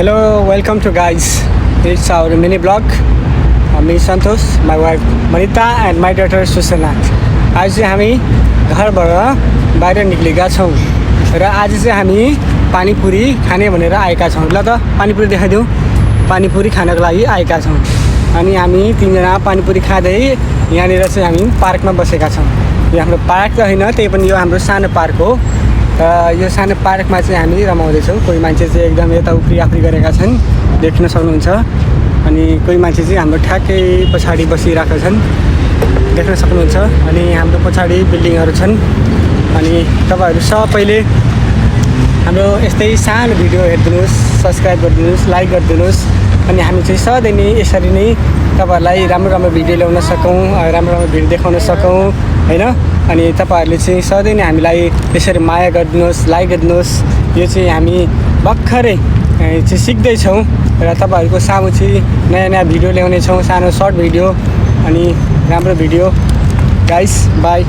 Hello, welcome to guys. It's our mini vlog. Me Santosh, my wife Manita and my daughter Susana. आज चाहिँ हामी घरबाट बाहिर निक्लेका छौँ र आज चाहिँ हामी पानीपुरी खाने भनेर आएका छौँ। ल त पानीपुरी देखाइदेऊ। पानीपुरी खानको लागि आएका छौँ अनि हामी तीनजना पानीपुरी खाँदै यहाँनिर चाहिँ हामी पार्कमा बसेका छौँ। यो हाम्रो पार्क त होइन, त्यही पनि यो हाम्रो सानो पार्क हो। यो सानो पार्कमा चाहिँ हामी रमाउँदैछौँ। कोही मान्छे चाहिँ एकदम यता उफ्री आफ्री गरेका छन्, देख्न सक्नुहुन्छ। अनि कोही मान्छे चाहिँ हाम्रो ठ्याक्कै पछाडि बसिरहेका छन्, देख्न सक्नुहुन्छ। अनि हाम्रो पछाडि बिल्डिङहरू छन्। अनि तपाईँहरू सबैले हाम्रो यस्तै सानो भिडियो हेरिदिनुहोस्, सब्सक्राइब गरिदिनुहोस्, लाइक गरिदिनुहोस्। अनि हामी चाहिँ सधैँ नै यसरी नै तपाईँहरूलाई राम्रो राम्रो भिडियो ल्याउन सकौँ, राम्रो राम्रो भिडियो देखाउन सकौँ होइन। अनि तपाईँहरूले चाहिँ सधैँ नै हामीलाई यसरी माया गरिदिनुहोस्, लाइक गरिदिनुहोस्। यो चाहिँ हामी भर्खरै चाहिँ सिक्दैछौँ र तपाईँहरूको सामु चाहिँ नयाँ नयाँ भिडियो ल्याउनेछौँ, सानो सर्ट भिडियो अनि राम्रो भिडियो। Guys by.